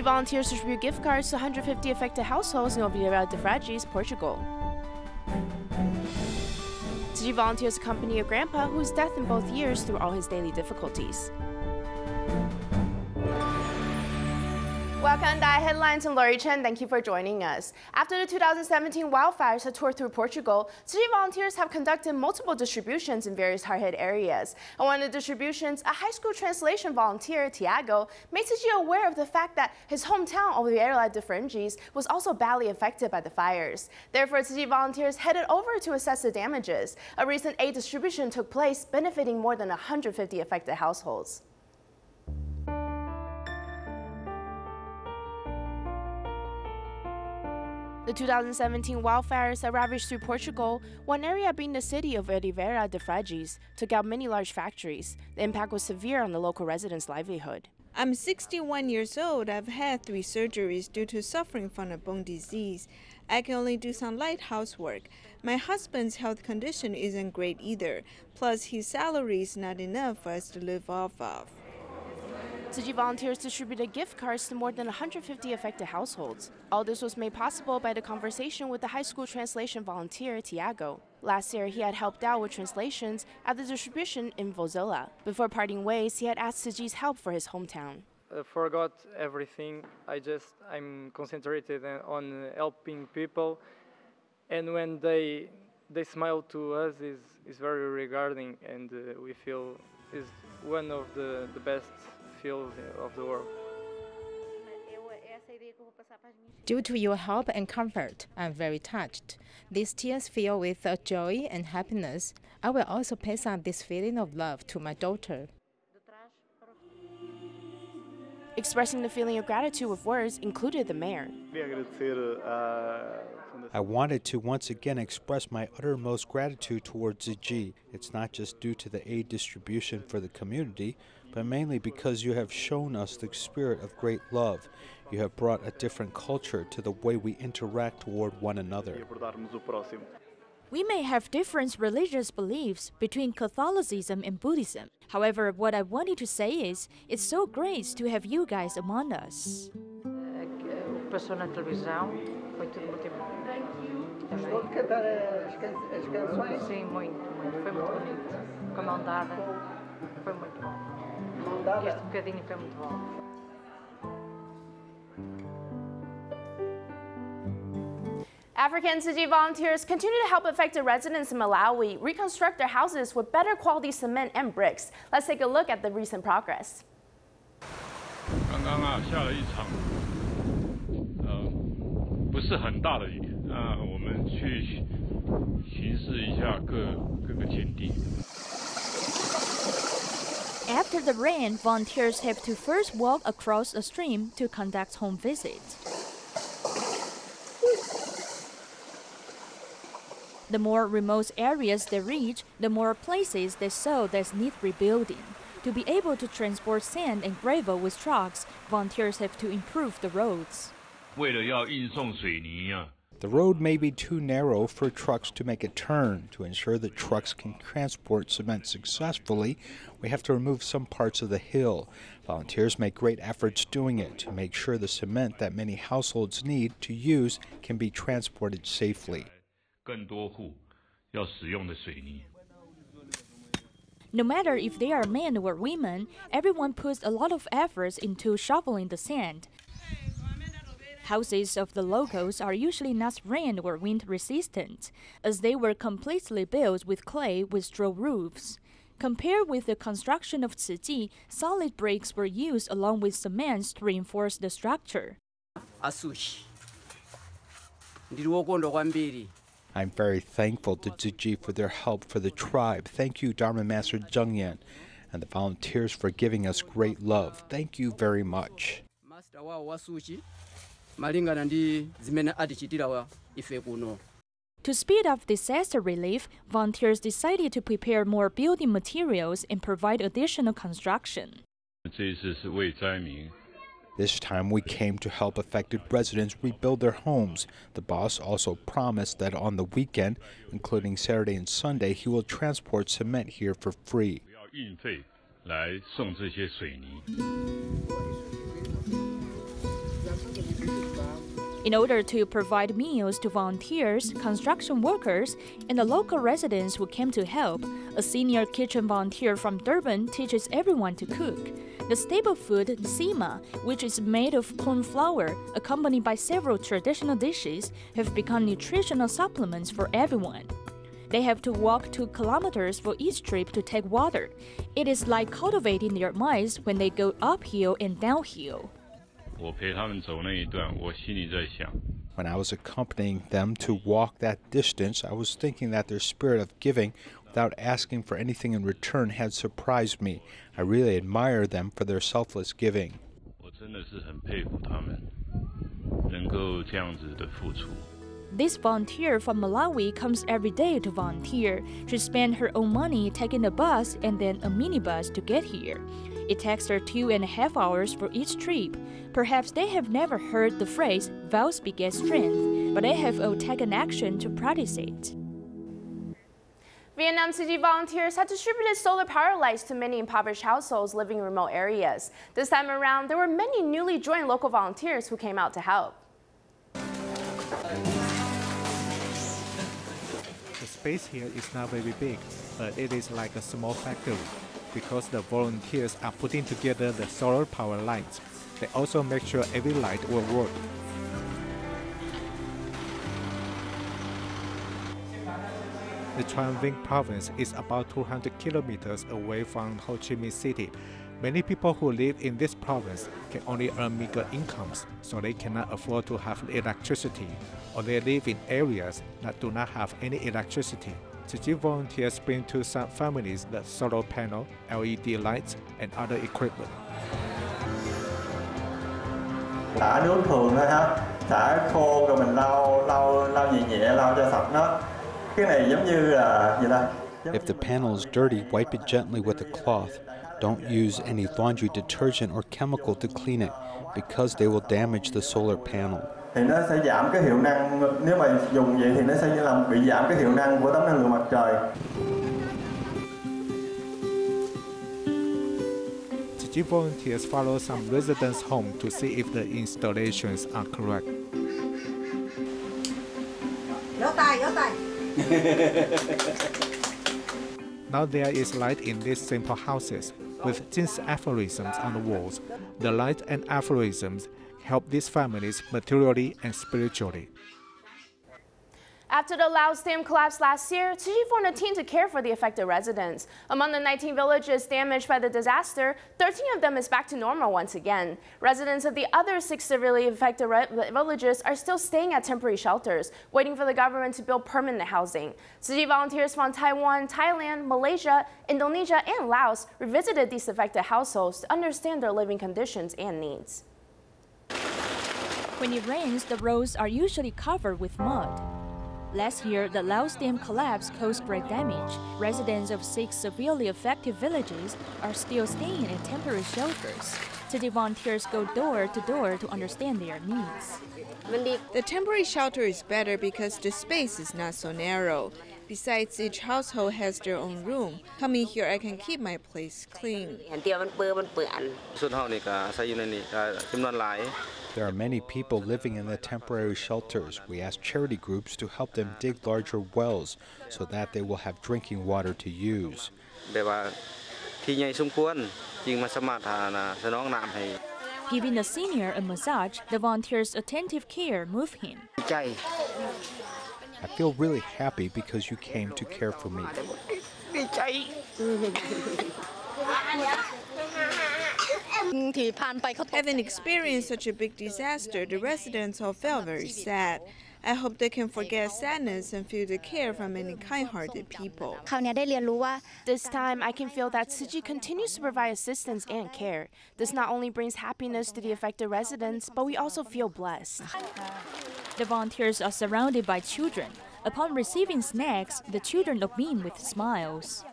Tzu Chi volunteers distribute gift cards to 150 affected households in Oliveira de Frades, Portugal. Tzu Chi volunteers accompany a grandpa whose death in both years through all his daily difficulties. Welcome to DaAi Headlines. I'm Lori Chen. Thank you for joining us. After the 2017 wildfires have tore through Portugal, Tzu Chi volunteers have conducted multiple distributions in various hard-hit areas. On one of the distributions, a high school translation volunteer, Tiago, made Tzu Chi aware of the fact that his hometown, Oliveira de Frades, was also badly affected by the fires. Therefore, Tzu Chi volunteers headed over to assess the damages. A recent aid distribution took place, benefiting more than 150 affected households. The 2017 wildfires that ravaged through Portugal, one area being the city of Oliveira de Frades, took out many large factories. The impact was severe on the local residents' livelihood. I'm 61 years old. I've had 3 surgeries due to suffering from a bone disease. I can only do some light housework. My husband's health condition isn't great either. Plus, his salary is not enough for us to live off of. Tzu Chi volunteers distributed gift cards to more than 150 affected households. All this was made possible by the conversation with the high school translation volunteer, Tiago. Last year, he had helped out with translations at the distribution in Vozilla. Before parting ways, he had asked Tzu Chi's help for his hometown. I forgot everything. I'm concentrated on helping people. And when they smile to us is very rewarding, and we feel is one of the best feels of the world. Due to your help and comfort, I'm very touched. These tears fill with joy and happiness. I will also pass on this feeling of love to my daughter. Expressing the feeling of gratitude with words included the mayor. I wanted to once again express my uttermost gratitude towards Tzu Chi. It's not just due to the aid distribution for the community, but mainly because you have shown us the spirit of great love. You have brought a different culture to the way we interact toward one another. We may have different religious beliefs between Catholicism and Buddhism. However, what I wanted to say is, it's so great to have you guys among us. Passou na televisão, foi tudo muito bom. Gostou de cantar as canções? Sim, muito, foi muito bonito. Com a mão dada, foi muito bom. Mão dada? Este bocadinho foi muito bom. African Tzu Chi volunteers continue to help affected residents in Malawi reconstruct their houses with better quality cement and bricks. Let's take a look at the recent progress. 刚刚下了一场不是很大的雨，我们去巡视一下各个田地。 After the rain, volunteers have to first walk across a stream to conduct home visits. The more remote areas they reach, the more places they saw that need rebuilding. To be able to transport sand and gravel with trucks, volunteers have to improve the roads. 为了要运送水泥啊。 The road may be too narrow for trucks to make a turn. To ensure that trucks can transport cement successfully, we have to remove some parts of the hill. Volunteers make great efforts doing it to make sure the cement that many households need to use can be transported safely. 更多户要使用的水泥。 No matter if they are men or women, everyone puts a lot of efforts into shoveling the sand. Houses of the locals are usually not rain or wind resistant, as they were completely built with clay with straw roofs. Compared with the construction of Tzu Chi, solid bricks were used along with cement to reinforce the structure. I'm very thankful to Tzu Chi for their help for the tribe. Thank you, Dharma Master Zheng Yan, and the volunteers for giving us great love. Thank you very much. To speed up disaster relief, volunteers decided to prepare more building materials and provide additional construction. 这一次是为灾民 This time we came to help affected residents rebuild their homes. The boss also promised that on the weekend, including Saturday and Sunday, he will transport cement here for free. 不要运费来送这些水泥。In order to provide meals to volunteers, construction workers, and the local residents who came to help, a senior kitchen volunteer from Durban teaches everyone to cook. The staple food, sima, which is made of corn flour, accompanied by several traditional dishes, have become nutritional supplements for everyone. They have to walk 2 kilometers for each trip to take water. It is like cultivating their minds when they go uphill and downhill. When I was accompanying them to walk that distance, I was thinking that their spirit of giving without asking for anything in return had surprised me. I really admire them for their selfless giving. This volunteer from Malawi comes every day to volunteer. She spends her own money taking a bus and then a minibus to get here. It takes her 2.5 hours for each trip. Perhaps they have never heard the phrase, vows beget strength, but they have all taken action to practice it. Vietnam Tzu Chi volunteers have distributed solar power lights to many impoverished households living in remote areas. This time around, there were many newly joined local volunteers who came out to help. The space here is not very big, but it is like a small factory because the volunteers are putting together the solar power lights. They also make sure every light will work. The Truong Vinh province is about 200 kilometers away from Ho Chi Minh City. Many people who live in this province can only earn meager incomes, so they cannot afford to have electricity, or they live in areas that do not have any electricity. Tzu Chi volunteers bring to some families the solar panel, LED lights, and other equipment. Xả nước thường thôi ha, xả khô rồi mình lau nhẹ lau cho sạch nó. Cái này giống như là gì ta? If the panel is dirty, wipe it gently with a cloth. Don't use any laundry detergent or chemical to clean it, because they will damage the solar panel. Thì nó sẽ giảm cái hiệu năng, nếu mà dùng vậy thì nó sẽ làm bị giảm cái hiệu năng của tấm năng lượng mặt trời. Tzu Chi volunteers follow some residents' home to see if the installations are correct. Now there is light in these simple houses, with Jin's aphorisms on the walls. The light and aphorisms help these families materially and spiritually. After the Laos Dam collapse last year, Tzu Chi formed a team to care for the affected residents. Among the 19 villages damaged by the disaster, 13 of them is back to normal once again. Residents of the other 6 severely affected villages are still staying at temporary shelters, waiting for the government to build permanent housing. Tzu Chi volunteers from Taiwan, Thailand, Malaysia, Indonesia, and Laos revisited these affected households to understand their living conditions and needs. When it rains, the roads are usually covered with mud. Last year, the Laos Dam collapse caused great damage. Residents of 6 severely affected villages are still staying in temporary shelters. Tzu Chi volunteers go door to door to understand their needs. The temporary shelter is better because the space is not so narrow. Besides, each household has their own room. Coming here, I can keep my place clean. There are many people living in the temporary shelters. We ask charity groups to help them dig larger wells so that they will have drinking water to use. Giving the senior a massage, the volunteer's attentive care moved him. I feel really happy because you came to care for me. Having experienced such a big disaster, the residents all felt very sad. I hope they can forget sadness and feel the care from many kind-hearted people. This time, I can feel that Tzu Chi continues to provide assistance and care. This not only brings happiness to the affected residents, but we also feel blessed. The volunteers are surrounded by children. Upon receiving snacks, the children beam with smiles.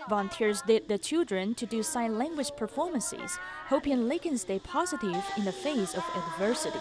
Volunteers lead the children to do sign language performances, hoping they can stay positive in the face of adversity.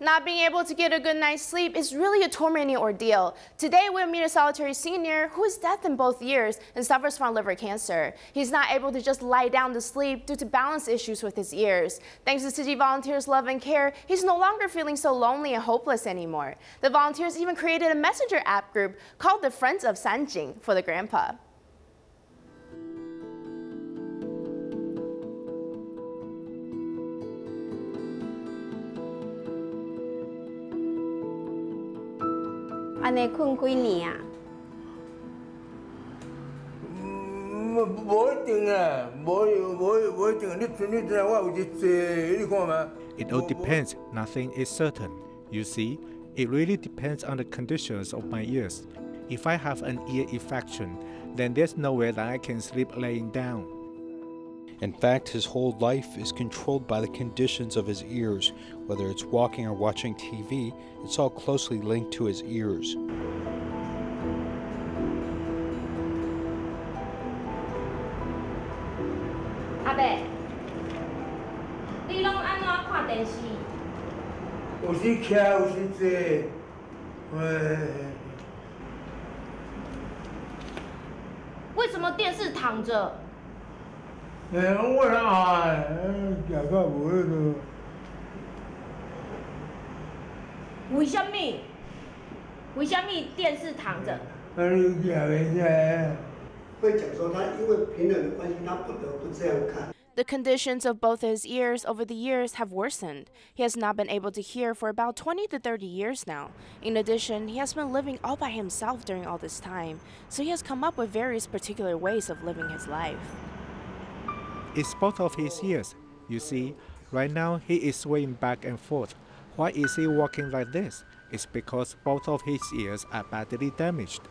Not being able to get a good night's sleep is really a tormenting ordeal. Today we'll meet a solitary senior who is deaf in both ears and suffers from liver cancer. He's not able to just lie down to sleep due to balance issues with his ears. Thanks to Tzu Chi volunteers' love and care, he's no longer feeling so lonely and hopeless anymore. The volunteers even created a messenger app group called the Friends of Sanjing for the grandpa. It all depends, nothing is certain. You see, it really depends on the conditions of my ears. If I have an ear infection, then there's no way that I can sleep laying down. In fact, his whole life is controlled by the conditions of his ears. Whether it's walking or watching TV, it's all closely linked to his ears. The conditions of both his ears over the years have worsened. He has not been able to hear for about 20 to 30 years now. In addition, he has been living all by himself during all this time, so he has come up with various particular ways of living his life. It's both of his ears. You see, right now he is swaying back and forth. Why is he walking like this? It's because both of his ears are badly damaged.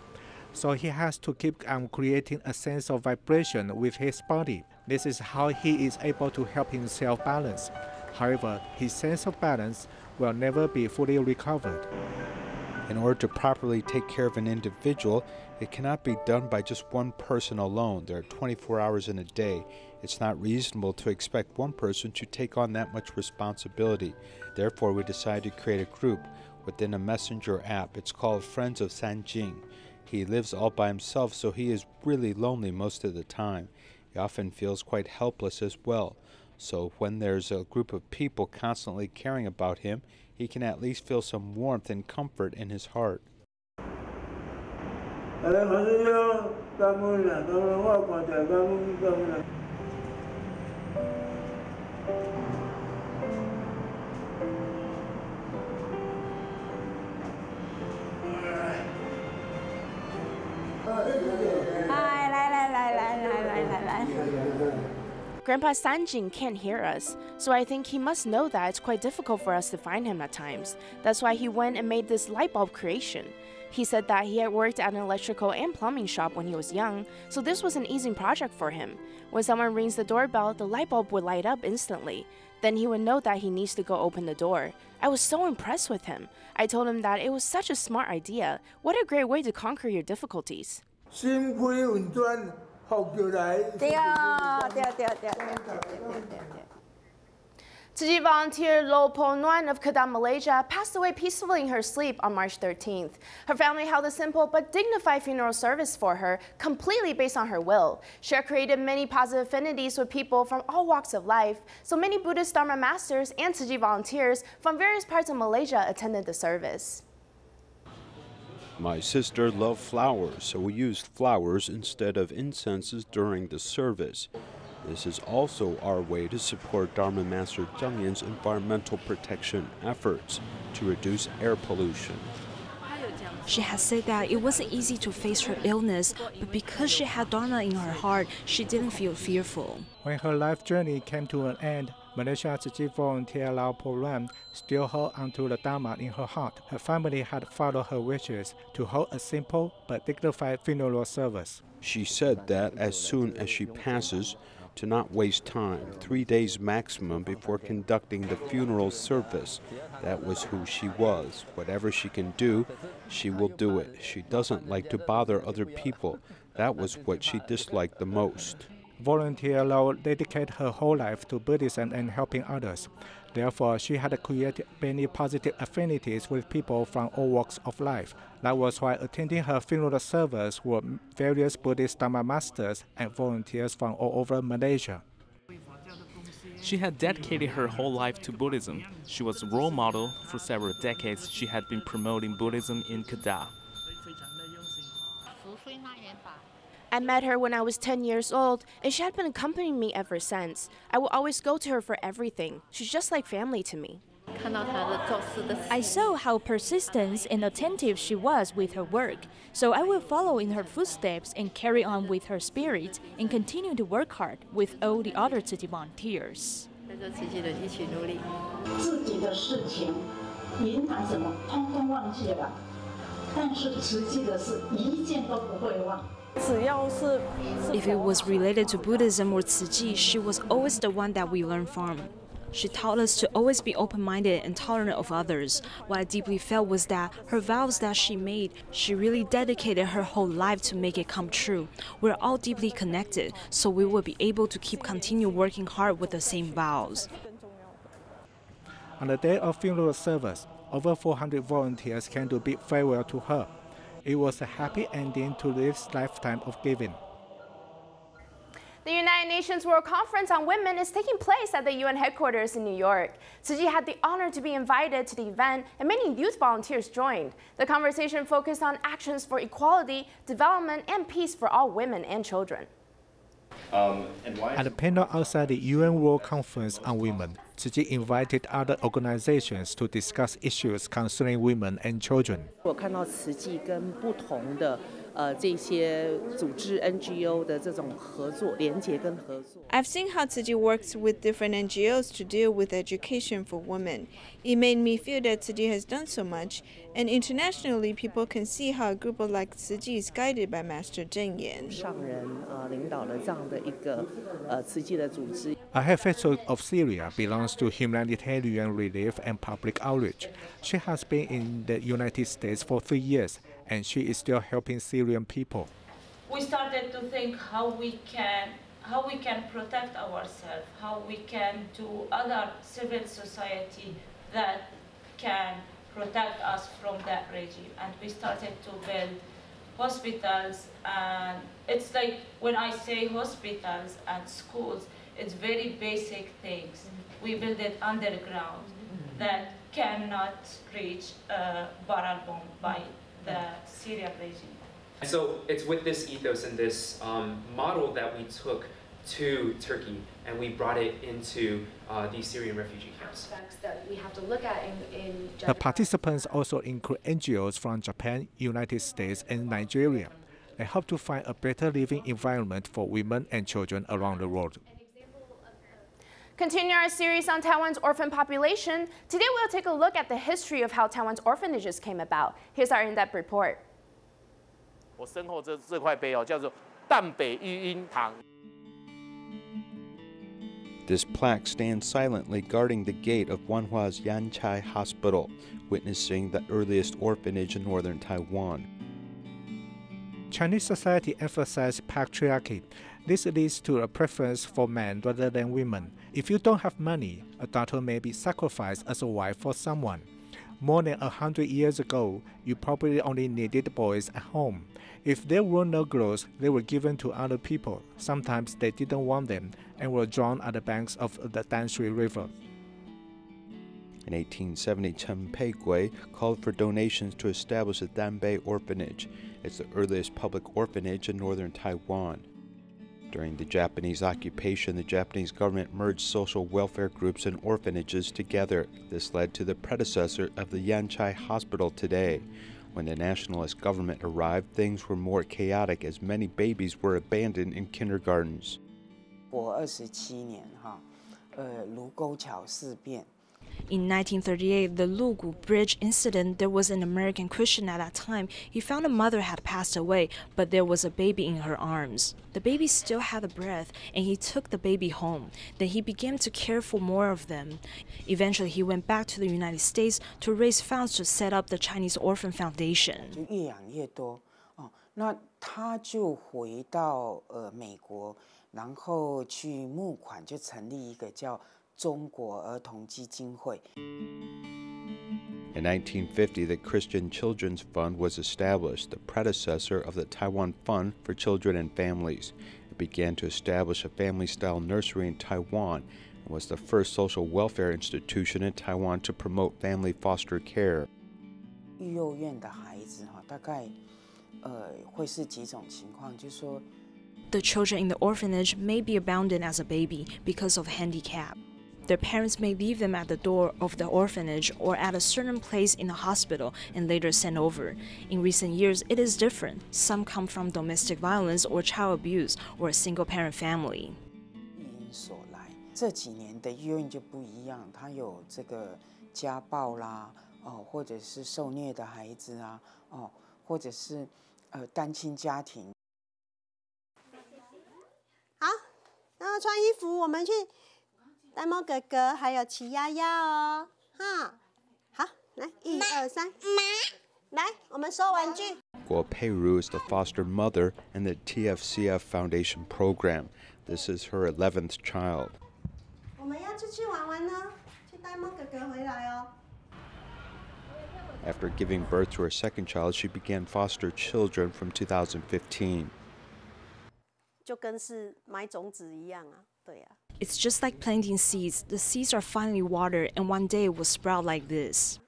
So he has to keep creating a sense of vibration with his body. This is how he is able to help himself balance. However, his sense of balance will never be fully recovered. In order to properly take care of an individual, it cannot be done by just one person alone. There are 24 hours in a day. It's not reasonable to expect one person to take on that much responsibility. Therefore, we decided to create a group within a messenger app. It's called Friends of Sanjing. He lives all by himself, so he is really lonely most of the time. He often feels quite helpless as well. So when there's a group of people constantly caring about him, he can at least feel some warmth and comfort in his heart. Grandpa Sanjing can't hear us, so I think he must know that it's quite difficult for us to find him at times. That's why he went and made this light bulb creation. He said that he had worked at an electrical and plumbing shop when he was young, so this was an easy project for him. When someone rings the doorbell, the light bulb would light up instantly. Then he would know that he needs to go open the door. I was so impressed with him. I told him that it was such a smart idea. What a great way to conquer your difficulties. Tzu Chi volunteer Lo Po Nguyen of Kedah, Malaysia, passed away peacefully in her sleep on March 13th. Her family held a simple but dignified funeral service for her, completely based on her will. She had created many positive affinities with people from all walks of life, so many Buddhist Dharma masters and Tzu Chi volunteers from various parts of Malaysia attended the service. My sister loved flowers, so we used flowers instead of incenses during the service. This is also our way to support Dharma Master Zhang Yin's environmental protection efforts to reduce air pollution. She has said that it wasn't easy to face her illness, but because she had Dharma in her heart, she didn't feel fearful. When her life journey came to an end, Malaysia Tzu Chi volunteer Lao Po Ram still held onto the Dharma in her heart. Her family had followed her wishes to hold a simple but dignified funeral service. She said that as soon as she passes, to not waste time, 3 days maximum before conducting the funeral service. That was who she was. Whatever she can do, she will do it. She doesn't like to bother other people. That was what she disliked the most. Volunteer Lau dedicated her whole life to Buddhism and helping others. Therefore, she had created many positive affinities with people from all walks of life. That was why attending her funeral service were various Buddhist Dharma masters and volunteers from all over Malaysia. She had dedicated her whole life to Buddhism. She was a role model. For several decades, she had been promoting Buddhism in Kedah. I met her when I was 10 years old, and she had been accompanying me ever since. I will always go to her for everything. She's just like family to me. I saw how persistent and attentive she was with her work, so I will follow in her footsteps and carry on with her spirit and continue to work hard with all the other Tzu Chi volunteers. If it was related to Buddhism or Tzu Chi, she was always the one that we learned from. She taught us to always be open-minded and tolerant of others. What I deeply felt was that her vows that she made, she really dedicated her whole life to make it come true. We're all deeply connected, so we will be able to continue working hard with the same vows. On the day of funeral service, over 400 volunteers came to bid farewell to her. It was a happy ending to this lifetime of giving. The United Nations World Conference on Women is taking place at the UN headquarters in New York. Tzu Chi had the honor to be invited to the event, and many youth volunteers joined. The conversation focused on actions for equality, development, and peace for all women and children. At a panel outside the UN World Conference on Women, Tzu Chi invited other organizations to discuss issues concerning women and children. 我看到慈济跟不同的这些组织 NGO 的这种合作、连结跟合作。I've seen how Tzu Chi works with different NGOs to deal with education for women. It made me feel that Tzu Chi has done so much, and internationally, people can see how a group like Tzu Chi is guided by Master Zheng Yan. 上人领导了这样的一个慈济的组织。A head of Syria belongs to humanitarian relief and public outreach. She has been in the United States for 3 years, and she is still helping Syrian people. We started to think how we can protect ourselves, how we can do other civil society that can protect us from that regime, and we started to build hospitals. And it's like when I say hospitals and schools, it's very basic things. We build it underground that cannot reach Baralbon by the Syrian regime. So it's with this ethos and this model that we took to Turkey and we brought it into these Syrian refugee camps. That we have to look at in the participants also include NGOs from Japan, United States, and Nigeria. They hope to find a better living environment for women and children around the world. Continue our series on Taiwan's orphan population. Today we'll take a look at the history of how Taiwan's orphanages came about. Here's our in-depth report. 我身后这块碑叫做淡北育婴堂。 This plaque stands silently guarding the gate of Wanhua's Yanchai Hospital, witnessing the earliest orphanage in northern Taiwan. Chinese society emphasizes patriarchy. This leads to a preference for men rather than women. If you don't have money, a daughter may be sacrificed as a wife for someone. More than 100 years ago, you probably only needed boys at home. If there were no girls, they were given to other people. Sometimes they didn't want them and were drawn at the banks of the Danshui River. In 1870, Chen Peigui called for donations to establish a Danbei orphanage. It's the earliest public orphanage in northern Taiwan. During the Japanese occupation, the Japanese government merged social welfare groups and orphanages together. This led to the predecessor of the Yanchai Hospital today. When the nationalist government arrived, things were more chaotic as many babies were abandoned in kindergartens. 我27年哈，卢沟桥事变。 In 1938, the Lugu Bridge incident, there was an American Christian at that time. He found a mother had passed away, but there was a baby in her arms. The baby still had a breath, and he took the baby home. Then he began to care for more of them. Eventually, he went back to the United States to raise funds to set up the Chinese Orphan Foundation. 就越养越多哦，那他就回到美国。然后去募款，就成立一个叫中国儿童基金会。In 1950, the Christian Children's Fund was established, the predecessor of the Taiwan Fund for Children and Families. It began to establish a family-style nursery in Taiwan and was the first social welfare institution in Taiwan to promote family foster care. 育幼院的孩子大概会是几种情况，就是说 The children in the orphanage may be abandoned as a baby because of handicap. Their parents may leave them at the door of the orphanage or at a certain place in the hospital and later send over. In recent years, it is different. Some come from domestic violence or child abuse or a single-parent family. 因所来，这几年的育幼院就不一样，它有这个家暴啦，或者是受虐的孩子啊，或者是单亲家庭。好，然后穿衣服，我们去。呆猫哥哥还有齐丫丫哦，哈，好，来1、2、3，来，我们收玩具。Guo Peiru is the foster mother in the TFCF Foundation program. This is her 11th child. 我们要出去玩玩呢，去呆猫哥哥回来哦。After giving birth to her second child, she began foster children from 2015. 就跟是买种子一样啊，对啊。It's just like planting seeds. The seeds are finally watered, and one day it will sprout like this.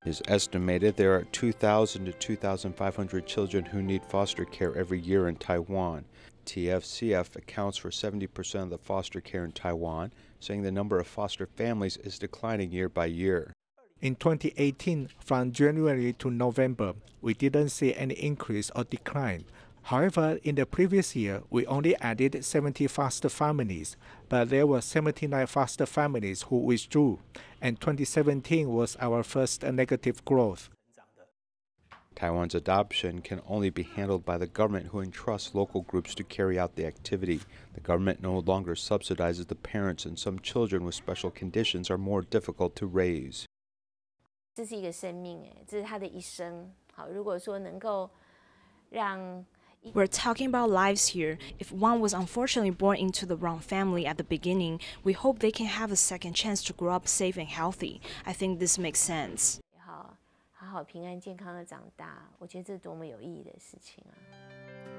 It is estimated there are 2,000 to 2,500 children who need foster care every year in Taiwan. TFCF accounts for 70% of the foster care in Taiwan, saying the number of foster families is declining year by year. In 2018, from January to November, we didn't see any increase or decline. However, in the previous year, we only added 70 foster families, but there were 79 foster families who withdrew, and 2017 was our first negative growth. Taiwan's adoption can only be handled by the government, who entrusts local groups to carry out the activity. The government no longer subsidizes the parents, and some children with special conditions are more difficult to raise. 这是一个生命，这是他的一生。好，如果说能够让 We're talking about lives here. If one was unfortunately born into the wrong family at the beginning, we hope they can have a second chance to grow up safe and healthy. I think this makes sense. 好好平安健康的长大，我觉得这是多么有意义的事情啊。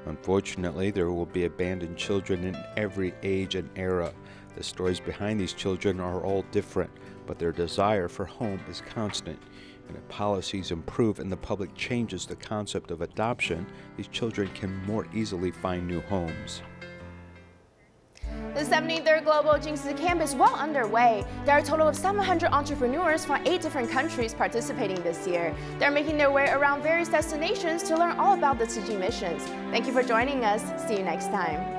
Unfortunately, there will be abandoned children in every age and era. The stories behind these children are all different, but their desire for home is constant. And if policies improve and the public changes the concept of adoption, these children can more easily find new homes. The 73rd Global Jingsi Camp is well underway. There are a total of 700 entrepreneurs from 8 different countries participating this year. They're making their way around various destinations to learn all about the Tzu Chi missions. Thank you for joining us. See you next time.